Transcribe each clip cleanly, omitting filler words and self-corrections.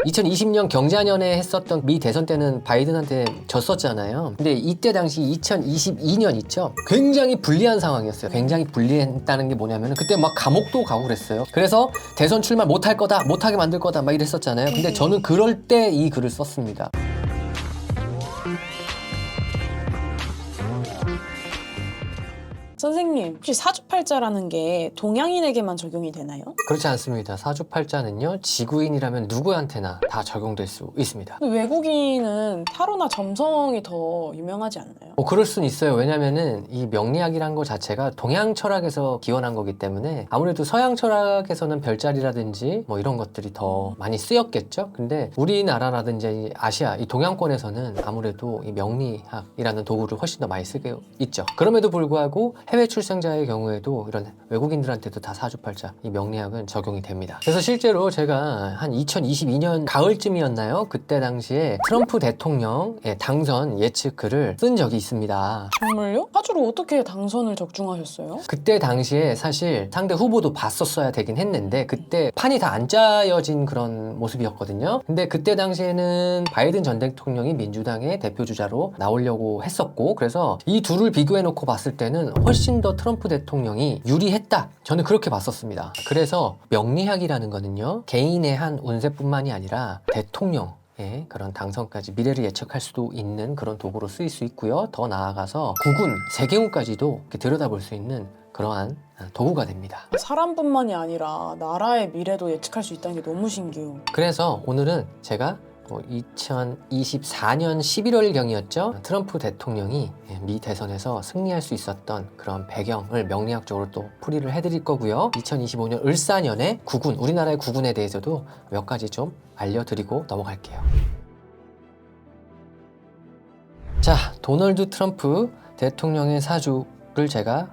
2020년 경자년에 했었던 미 대선 때는 바이든한테 졌었잖아요. 근데 이때 당시 2022년 있죠? 굉장히 불리한 상황이었어요. 굉장히 불리했다는 게 뭐냐면 그때 막 감옥도 가고 그랬어요. 그래서 대선 출마 못할 거다, 못하게 만들 거다 막 이랬었잖아요. 근데 저는 그럴 때 이 글을 썼습니다. 선생님, 혹시 사주팔자라는 게 동양인에게만 적용이 되나요? 그렇지 않습니다. 사주팔자는요, 지구인이라면 누구한테나 다 적용될 수 있습니다. 근데 외국인은 타로나 점성이 더 유명하지 않나요? 그럴 순 있어요. 왜냐면은 이 명리학이란 거 자체가 동양 철학에서 기원한 거기 때문에 아무래도 서양 철학에서는 별자리라든지 뭐 이런 것들이 더 많이 쓰였겠죠. 근데 우리나라라든지 아시아, 이 동양권에서는 아무래도 이 명리학이라는 도구를 훨씬 더 많이 쓰게 있죠. 그럼에도 불구하고 해외 출생자의 경우에도 이런 외국인들한테도 다 사주팔자, 이 명리학은 적용이 됩니다. 그래서 실제로 제가 한 2022년 가을쯤이었나요? 그때 당시에 트럼프 대통령의 당선 예측 글을 쓴 적이 있습니다. 정말요? 사주로 어떻게 당선을 적중하셨어요? 그때 당시에 사실 상대 후보도 봤었어야 되긴 했는데 그때 판이 다 안 짜여진 그런 모습이었거든요. 근데 그때 당시에는 바이든 전 대통령이 민주당의 대표주자로 나오려고 했었고, 그래서 이 둘을 비교해 놓고 봤을 때는 훨씬 더 트럼프 대통령이 유리했다, 저는 그렇게 봤었습니다. 그래서 명리학이라는 거는요, 개인의 한 운세뿐만이 아니라 대통령 그런 당선까지 미래를 예측할 수도 있는 그런 도구로 쓰일 수 있고요. 더 나아가서 국운, 세계운까지도 이렇게 들여다볼 수 있는 그러한 도구가 됩니다. 사람뿐만이 아니라 나라의 미래도 예측할 수 있다는 게 너무 신기해요. 그래서 오늘은 제가 2024년 11월경이었죠. 트럼프 대통령이 미 대선에서 승리할 수 있었던 그런 배경을 명리학적으로 또 풀이를 해드릴 거고요. 2025년 을사년의 국운, 우리나라의 국운에 대해서도 몇 가지 좀 알려드리고 넘어갈게요. 자, 도널드 트럼프 대통령의 사주를 제가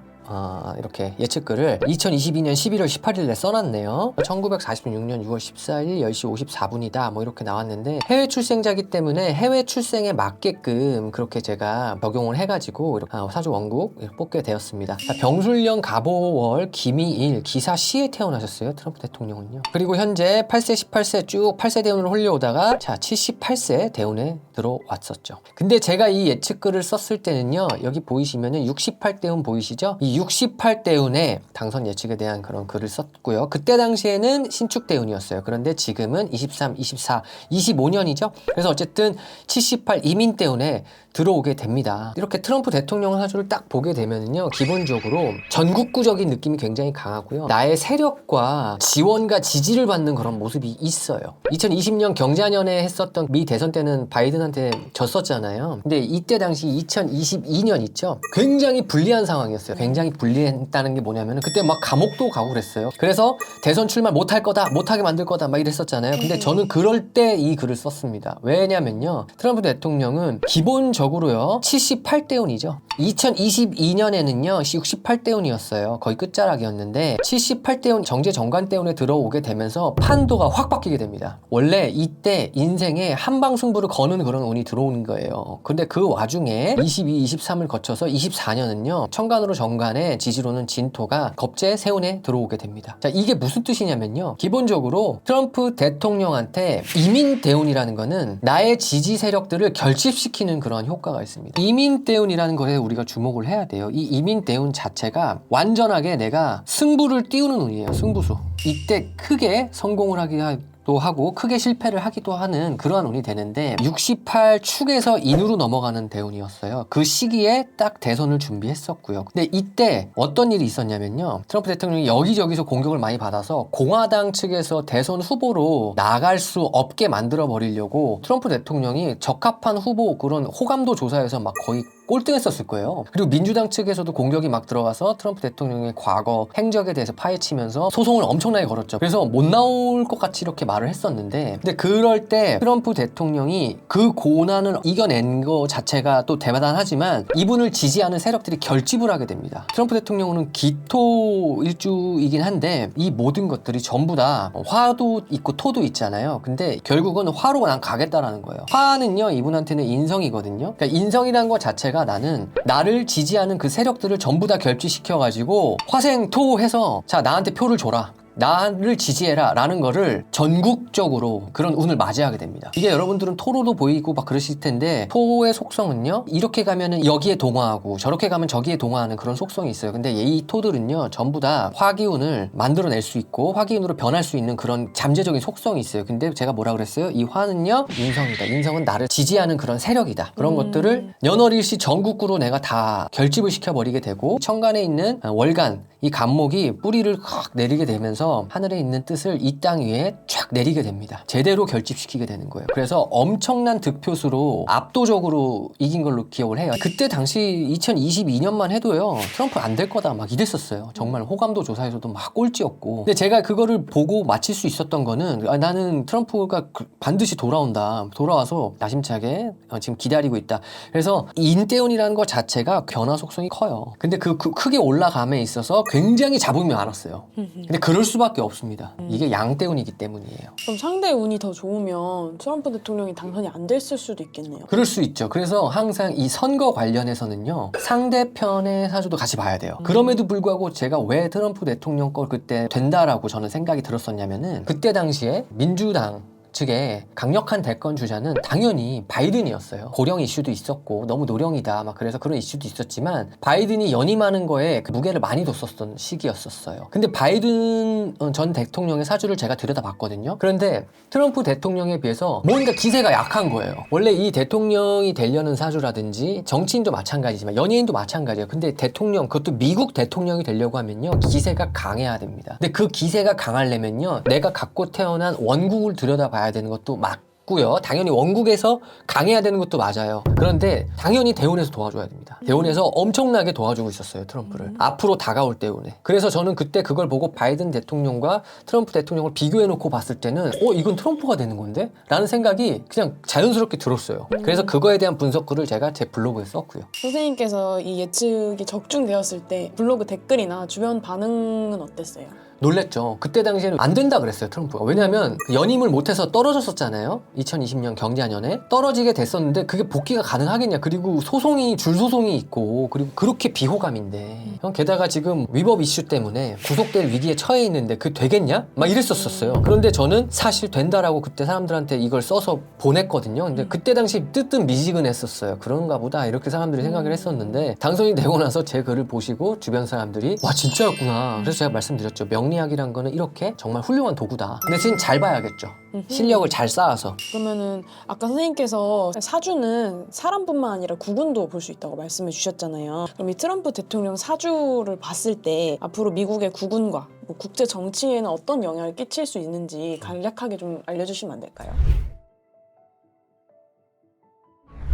이렇게 예측글을 2022년 11월 18일에 써놨네요. 1946년 6월 14일 10시 54분이다 뭐 이렇게 나왔는데, 해외 출생자기 때문에 해외 출생에 맞게끔 그렇게 제가 적용을 해가지고 이렇게 사주 원국 뽑게 되었습니다. 자, 병술년 갑오월 기미일 기사시에 태어나셨어요, 트럼프 대통령은요. 그리고 현재 8세 18세 쭉 8세 대운을 홀려오다가 자 78세 대운에 들어왔었죠. 근데 제가 이 예측글을 썼을 때는요, 여기 보이시면은 68대운 보이시죠? 이 68대운에 당선 예측에 대한 그런 글을 썼고요. 그때 당시에는 신축대운이었어요. 그런데 지금은 23, 24, 25년이죠. 그래서 어쨌든 78 이민대운에 들어오게 됩니다. 이렇게 트럼프 대통령 사주를 딱 보게 되면요, 기본적으로 전국구적인 느낌이 굉장히 강하고요. 나의 세력과 지원과 지지를 받는 그런 모습이 있어요. 2020년 경자년에 했었던 미 대선 때는 바이든한테 졌었잖아요. 근데 이때 당시 2022년 있죠? 굉장히 불리한 상황이었어요. 굉장히 불리했다는 게 뭐냐면 그때 막 감옥도 가고 그랬어요. 그래서 대선 출마 못할 거다, 못하게 만들 거다 막 이랬었잖아요. 근데 저는 그럴 때 이 글을 썼습니다. 왜냐면요, 트럼프 대통령은 기본적으로요 78대운이죠. 2022년에는요 68대운이었어요. 거의 끝자락이었는데 78대운 정제 정관대운에 들어오게 되면서 판도가 확 바뀌게 됩니다. 원래 이때 인생에 한방승부를 거는 그런 운이 들어오는 거예요. 근데 그 와중에 22, 23을 거쳐서 24년은요 천간으로 정관에 지지로는 진토가 겁재 세운에 들어오게 됩니다. 자, 이게 무슨 뜻이냐면요, 기본적으로 트럼프 대통령한테 이민대운이라는 거는 나의 지지 세력들을 결집시키는 그러한 효과가 있습니다. 이민대운이라는 거에 우리가 주목을 해야 돼요. 이 이민대운 자체가 완전하게 내가 승부를 띄우는 운이에요. 승부수. 이때 크게 성공을 하기도 하고 크게 실패를 하기도 하는 그러한 운이 되는데, 68축에서 인으로 넘어가는 대운이었어요. 그 시기에 딱 대선을 준비했었고요. 근데 이때 어떤 일이 있었냐면요, 트럼프 대통령이 여기저기서 공격을 많이 받아서 공화당 측에서 대선 후보로 나갈 수 없게 만들어 버리려고 트럼프 대통령이 적합한 후보 그런 호감도 조사에서 막 거의 꼴등했었을 거예요. 그리고 민주당 측에서도 공격이 막 들어가서 트럼프 대통령의 과거 행적에 대해서 파헤치면서 소송을 엄청나게 걸었죠. 그래서 못 나올 것 같이 이렇게 말을 했었는데, 근데 그럴 때 트럼프 대통령이 그 고난을 이겨낸 거 자체가 또 대단하지만 이분을 지지하는 세력들이 결집을 하게 됩니다. 트럼프 대통령은 기토 일주이긴 한데 이 모든 것들이 전부 다 화도 있고 토도 있잖아요. 근데 결국은 화로 난 가겠다라는 거예요. 화는요 이분한테는 인성이거든요. 그러니까 인성이란 거 자체가 나는 나를 지지하는 그 세력들을 전부 다 결집시켜가지고 화생토해서 자 나한테 표를 줘라. 나를 지지해라 라는 거를 전국적으로 그런 운을 맞이하게 됩니다. 이게 여러분들은 토로도 보이고 막 그러실 텐데 토의 속성은요, 이렇게 가면은 여기에 동화하고 저렇게 가면 저기에 동화하는 그런 속성이 있어요. 근데 이 토들은요 전부 다 화기운을 만들어낼 수 있고 화기운으로 변할 수 있는 그런 잠재적인 속성이 있어요. 근데 제가 뭐라 그랬어요? 이 화는요 인성이다. 인성은 나를 지지하는 그런 세력이다. 그런 것들을 연월일시 전국구로 내가 다 결집을 시켜버리게 되고 천간에 있는 월간 이 간목이 뿌리를 확 내리게 되면서 하늘에 있는 뜻을 이 땅 위에 쫙 내리게 됩니다. 제대로 결집시키게 되는 거예요. 그래서 엄청난 득표수로 압도적으로 이긴 걸로 기억을 해요. 그때 당시 2022년만 해도요 트럼프 안 될 거다 막 이랬었어요. 정말 호감도 조사에서도 막 꼴찌였고. 근데 제가 그거를 보고 맞힐 수 있었던 거는 나는 트럼프가 반드시 돌아온다. 돌아와서 야심차게 지금 기다리고 있다. 그래서 이 인대운이라는 것 자체가 변화 속성이 커요. 근데 그 크게 올라감에 있어서 굉장히 잡음이 많았어요. 근데 그럴 수밖에 없습니다. 이게 양대운이기 때문이에요. 그럼 상대 운이 더 좋으면 트럼프 대통령이 당선이 안 됐을 수도 있겠네요. 그럴 수 있죠. 그래서 항상 이 선거 관련해서는요 상대편의 사주도 같이 봐야 돼요. 그럼에도 불구하고 제가 왜 트럼프 대통령 걸 그때 된다라고 저는 생각이 들었었냐면은 그때 당시에 민주당 측에 강력한 대권 주자는 당연히 바이든이었어요. 고령 이슈도 있었고 너무 노령이다 막 그래서 그런 이슈도 있었지만 바이든이 연임하는 거에 그 무게를 많이 뒀었던 시기였었어요. 근데 바이든 전 대통령의 사주를 제가 들여다봤거든요. 그런데 트럼프 대통령에 비해서 뭔가 기세가 약한 거예요. 원래 이 대통령이 되려는 사주라든지 정치인도 마찬가지지만 연예인도 마찬가지예요. 근데 대통령, 그것도 미국 대통령이 되려고 하면요 기세가 강해야 됩니다. 근데 그 기세가 강하려면요 내가 갖고 태어난 원국을 들여다봐야 되는 것도 맞고요. 당연히 원국에서 강해야 되는 것도 맞아요. 그런데 당연히 대운에서 도와줘야 됩니다. 대운에서 엄청나게 도와주고 있었어요 트럼프를. 앞으로 다가올 대운에. 그래서 저는 그때 그걸 보고 바이든 대통령과 트럼프 대통령을 비교해놓고 봤을 때는 이건 트럼프가 되는 건데? 라는 생각이 그냥 자연스럽게 들었어요. 그래서 그거에 대한 분석글을 제가 제 블로그에 썼고요. 선생님께서 이 예측이 적중되었을 때 블로그 댓글이나 주변 반응은 어땠어요? 놀랬죠. 그때 당시에는 안 된다 그랬어요 트럼프가. 왜냐하면 연임을 못해서 떨어졌었잖아요. 2020년 경자년에 떨어지게 됐었는데 그게 복귀가 가능하겠냐. 그리고 줄소송이 있고 그리고 그렇게 비호감인데 게다가 지금 위법 이슈 때문에 구속될 위기에 처해 있는데 그 되겠냐? 막 이랬었어요. 그런데 저는 사실 된다라고 그때 사람들한테 이걸 써서 보냈거든요. 근데 그때 당시 뜨뜻미지근했었어요. 그런가 보다 이렇게 사람들이 생각을 했었는데 당선이 되고 나서 제 글을 보시고 주변 사람들이 와 진짜였구나. 그래서 제가 말씀드렸죠. 명리학이란 거는 이렇게 정말 훌륭한 도구다. 근데 지금 잘 봐야겠죠. 실력을 잘 쌓아서. 그러면은 아까 선생님께서 사주는 사람뿐만 아니라 국운도 볼 수 있다고 말씀해 주셨잖아요. 그럼 이 트럼프 대통령 사주를 봤을 때 앞으로 미국의 국운과 뭐 국제 정치에는 어떤 영향을 끼칠 수 있는지 간략하게 좀 알려주시면 안 될까요?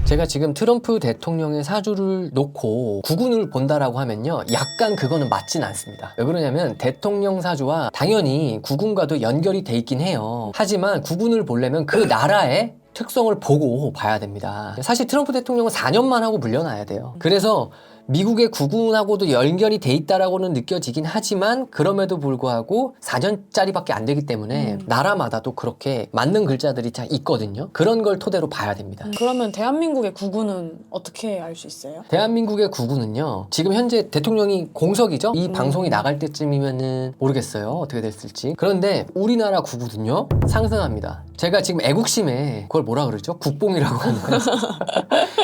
제가 지금 트럼프 대통령의 사주를 놓고 국운을 본다라고 하면요 약간 그거는 맞진 않습니다. 왜 그러냐면 대통령 사주와 당연히 국운과도 연결이 돼 있긴 해요. 하지만 국운을 보려면 그 나라의 특성을 보고 봐야 됩니다. 사실 트럼프 대통령은 4년만 하고 물러나야 돼요. 그래서 미국의 국운하고도 연결이 돼 있다라고는 느껴지긴 하지만 그럼에도 불구하고 4년짜리밖에 안 되기 때문에 나라마다도 그렇게 맞는 글자들이 잘 있거든요. 그런 걸 토대로 봐야 됩니다. 그러면 대한민국의 국운은 어떻게 알 수 있어요? 대한민국의 국운은요 지금 현재 대통령이 공석이죠. 이 방송이 나갈 때쯤이면은 모르겠어요 어떻게 됐을지. 그런데 우리나라 국운은요 상승합니다. 제가 지금 애국심에 그걸 뭐라 그러죠? 국뽕이라고 하나요?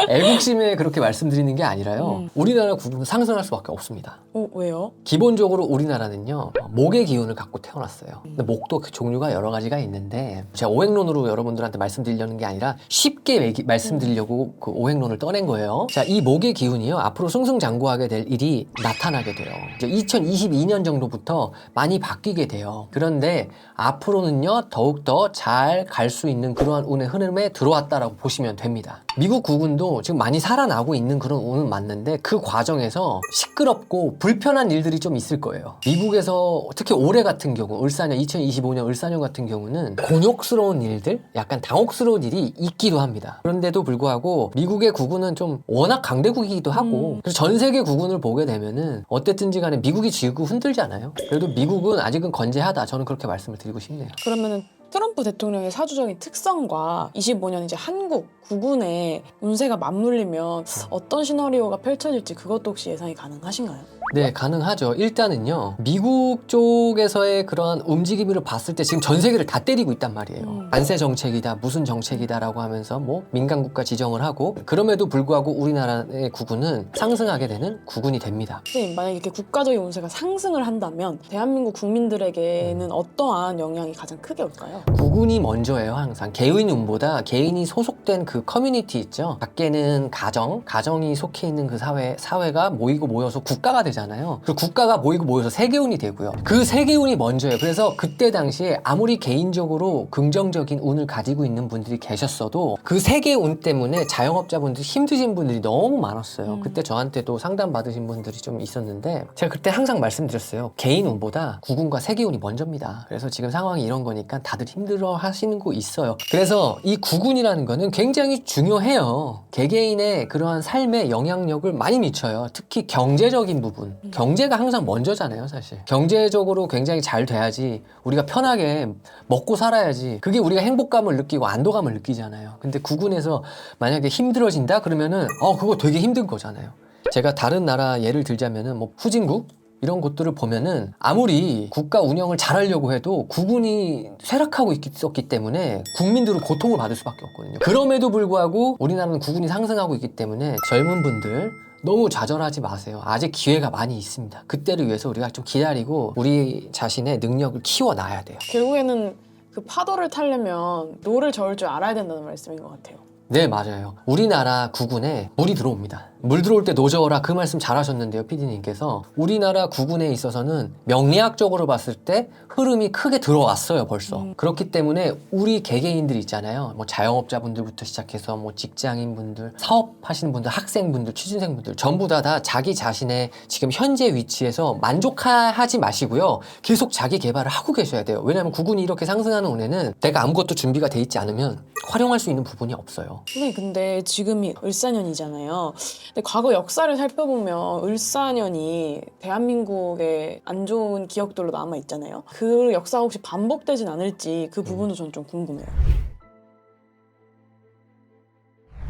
애국심에 그렇게 말씀드리는 게 아니라요 우리나라 국운은 상승할 수밖에 없습니다. 왜요? 기본적으로 우리나라는요 목의 기운을 갖고 태어났어요. 근데 목도 그 종류가 여러 가지가 있는데 제가 오행론으로 여러분들한테 말씀드리려는 게 아니라 쉽게 말씀드리려고 그 오행론을 떠낸 거예요. 자, 이 목의 기운이요 앞으로 승승장구하게 될 일이 나타나게 돼요. 이제 2022년 정도부터 많이 바뀌게 돼요. 그런데 앞으로는요 더욱더 잘 갈 수 있는 그러한 운의 흐름에 들어왔다라고 보시면 됩니다. 미국 국운도 지금 많이 살아나고 있는 그런 운은 맞는데 그 과정에서 시끄럽고 불편한 일들이 좀 있을 거예요. 미국에서 특히 올해 같은 경우 2025년 을사년 같은 경우는 곤욕스러운 일들, 약간 당혹스러운 일이 있기도 합니다. 그런데도 불구하고 미국의 국운은 좀 워낙 강대국이기도 하고 그래서 전 세계 국운을 보게 되면은 어쨌든지 간에 미국이 쥐고 흔들잖아요. 그래도 미국은 아직은 건재하다. 저는 그렇게 말씀을 드리고 싶네요. 그러면은 트럼프 대통령의 사주적인 특성과 25년 이제 한국 국운의 운세가 맞물리면 어떤 시나리오가 펼쳐질지 그것도 혹시 예상이 가능하신가요? 네, 가능하죠. 일단은요, 미국 쪽에서의 그런 움직임을 봤을 때 지금 전 세계를 다 때리고 있단 말이에요. 관세 정책이다, 무슨 정책이다라고 하면서 뭐 민간국가 지정을 하고, 그럼에도 불구하고 우리나라의 국군은 상승하게 되는 국군이 됩니다. 선생님, 만약에 이렇게 국가적인 운세가 상승을 한다면 대한민국 국민들에게는 어떠한 영향이 가장 크게 올까요? 국군이 먼저예요. 항상 개인 운보다 개인이 소속된 그 커뮤니티 있죠. 밖에는 가정이 속해 있는 그 사회가 모이고 모여서 국가가 되잖아요. 그리고 국가가 모이고 모여서 세계운이 되고요. 그 세계운이 먼저예요. 그래서 그때 당시에 아무리 개인적으로 긍정적인 운을 가지고 있는 분들이 계셨어도 그 세계운 때문에 자영업자분들 힘드신 분들이 너무 많았어요. 그때 저한테도 상담 받으신 분들이 좀 있었는데, 제가 그때 항상 말씀드렸어요. 개인 운보다 국운과 세계운이 먼저입니다. 그래서 지금 상황이 이런 거니까 다들 힘들어 하시는 거 있어요. 그래서 이 국운이라는 거는 굉장히 중요해요. 개개인의 그러한 삶에 영향력을 많이 미쳐요. 특히 경제적인 부분. 경제가 항상 먼저잖아요, 사실. 경제적으로 굉장히 잘 돼야지 우리가 편하게 먹고 살아야지. 그게 우리가 행복감을 느끼고 안도감을 느끼잖아요. 근데 국운에서 만약에 힘들어진다? 그러면은 그거 되게 힘든 거잖아요. 제가 다른 나라 예를 들자면은 뭐 후진국? 이런 곳들을 보면은 아무리 국가 운영을 잘하려고 해도 국운이 쇠락하고 있었기 때문에 국민들은 고통을 받을 수밖에 없거든요. 그럼에도 불구하고 우리나라는 국운이 상승하고 있기 때문에 젊은 분들 너무 좌절하지 마세요. 아직 기회가 많이 있습니다. 그때를 위해서 우리가 좀 기다리고 우리 자신의 능력을 키워놔야 돼요. 결국에는 그 파도를 타려면 노를 저을 줄 알아야 된다는 말씀인 것 같아요. 네, 맞아요. 우리나라 국군에 물이 들어옵니다. 물 들어올 때 노저어라, 그 말씀 잘하셨는데요, PD님께서. 우리나라 국군에 있어서는 명리학적으로 봤을 때 흐름이 크게 들어왔어요, 벌써. 그렇기 때문에 우리 개개인들 있잖아요. 뭐 자영업자분들부터 시작해서 뭐 직장인분들, 사업하시는 분들, 학생분들, 취준생분들 전부 다 자기 자신의 지금 현재 위치에서 만족하지 마시고요. 계속 자기 개발을 하고 계셔야 돼요. 왜냐하면 국군이 이렇게 상승하는 운에는 내가 아무것도 준비가 돼 있지 않으면 활용할 수 있는 부분이 없어요. 선생님, 근데 지금이 을사년이잖아요. 근데 과거 역사를 살펴보면 을사년이 대한민국의 안 좋은 기억들로 남아 있잖아요. 그 역사가 혹시 반복되진 않을지 그 부분도 전 좀 궁금해요.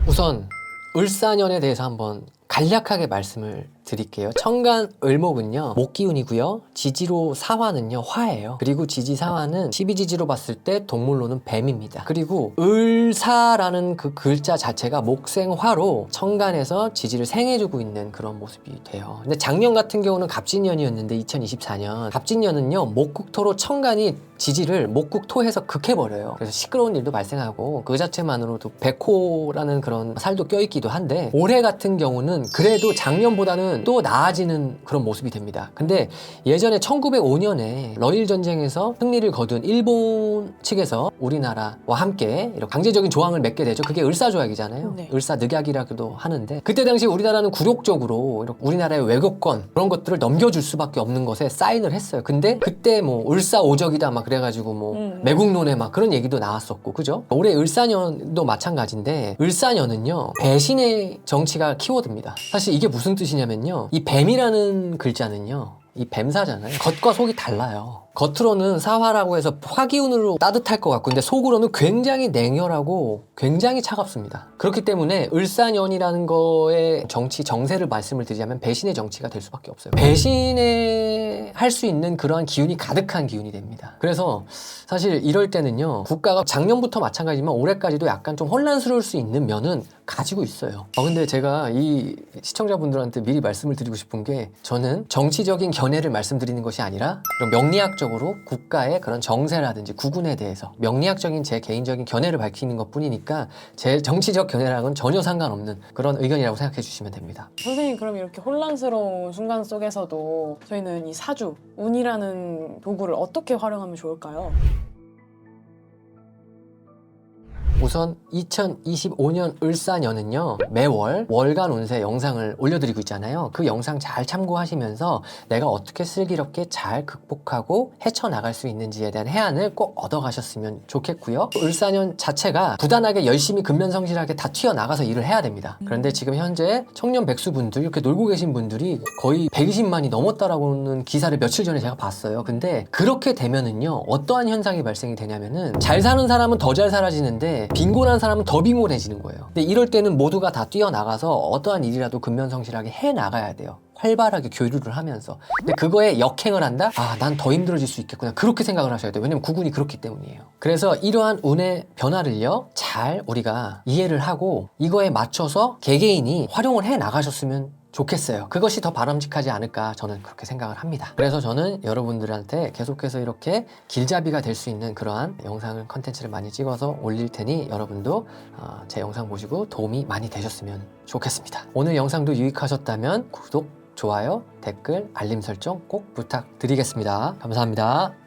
우선 을사년에 대해서 한번 간략하게 말씀을 드릴게요. 천간 을목은요, 목기운이고요. 지지로 사화는요, 화예요. 그리고 지지사화는 12지지로 봤을 때 동물로는 뱀입니다. 그리고 을사라는 그 글자 자체가 목생화로 천간에서 지지를 생해주고 있는 그런 모습이 돼요. 근데 작년 같은 경우는 갑진년이었는데 2024년 갑진년은요, 목국토로 천간이 지지를 목국토해서 극해버려요. 그래서 시끄러운 일도 발생하고 그 자체만으로도 백호라는 그런 살도 껴있기도 한데, 올해 같은 경우는 그래도 작년보다는 또 나아지는 그런 모습이 됩니다. 근데 예전에 1905년에 러일 전쟁에서 승리를 거둔 일본 측에서 우리나라와 함께 이렇게 강제적인 조항을 맺게 되죠. 그게 을사조약이잖아요. 네. 을사늑약이라고도 하는데, 그때 당시 우리나라는 굴욕적으로 이렇게 우리나라의 외교권 그런 것들을 넘겨줄 수밖에 없는 것에 사인을 했어요. 근데 그때 뭐 을사오적이다 막 그래가지고 뭐 매국노네 막 그런 얘기도 나왔었고, 그죠? 올해 을사년도 마찬가지인데, 을사년은요, 배신의 정치가 키워드입니다. 사실 이게 무슨 뜻이냐면요, 이 뱀이라는 글자는요, 이 뱀사잖아요. 겉과 속이 달라요. 겉으로는 사화라고 해서 화기운으로 따뜻할 것 같고, 근데 속으로는 굉장히 냉혈하고 굉장히 차갑습니다. 그렇기 때문에 을사년이라는 거의 정치 정세를 말씀을 드리자면 배신의 정치가 될 수밖에 없어요. 배신에 할 수 있는 그러한 기운이 가득한 기운이 됩니다. 그래서 사실 이럴 때는요, 국가가 작년부터 마찬가지지만 올해까지도 약간 좀 혼란스러울 수 있는 면은 가지고 있어요. 근데 제가 이 시청자분들한테 미리 말씀을 드리고 싶은 게, 저는 정치적인 견해를 말씀드리는 것이 아니라 이런 명리학적으로 국가의 그런 정세라든지 국운에 대해서 명리학적인 제 개인적인 견해를 밝히는 것 뿐이니까 제 정치적 견해랑은 전혀 상관없는 그런 의견이라고 생각해 주시면 됩니다. 선생님, 그럼 이렇게 혼란스러운 순간 속에서도 저희는 이 사주, 운이라는 도구를 어떻게 활용하면 좋을까요? 우선 2025년 을사년은요, 매월 월간 운세 영상을 올려드리고 있잖아요. 그 영상 잘 참고하시면서 내가 어떻게 슬기롭게 잘 극복하고 헤쳐나갈 수 있는지에 대한 해안을 꼭 얻어가셨으면 좋겠고요. 을사년 자체가 부단하게 열심히 근면성실하게 다 튀어나가서 일을 해야 됩니다. 그런데 지금 현재 청년 백수분들, 이렇게 놀고 계신 분들이 거의 120만이 넘었다라고는 기사를 며칠 전에 제가 봤어요. 근데 그렇게 되면은요, 어떠한 현상이 발생이 되냐면은, 잘 사는 사람은 더 잘 살아지는데 빈곤한 사람은 더 빈곤해지는 거예요. 근데 이럴 때는 모두가 다 뛰어나가서 어떠한 일이라도 근면성실하게 해나가야 돼요. 활발하게 교류를 하면서. 근데 그거에 역행을 한다? 아, 난 더 힘들어질 수 있겠구나. 그렇게 생각을 하셔야 돼요. 왜냐면 구군이 그렇기 때문이에요. 그래서 이러한 운의 변화를요, 잘 우리가 이해를 하고 이거에 맞춰서 개개인이 활용을 해 나가셨으면 좋겠어요. 그것이 더 바람직하지 않을까 저는 그렇게 생각을 합니다. 그래서 저는 여러분들한테 계속해서 이렇게 길잡이가 될 수 있는 그러한 영상을 컨텐츠를 많이 찍어서 올릴 테니 여러분도 제 영상 보시고 도움이 많이 되셨으면 좋겠습니다. 오늘 영상도 유익하셨다면 구독, 좋아요, 댓글, 알림 설정 꼭 부탁드리겠습니다. 감사합니다.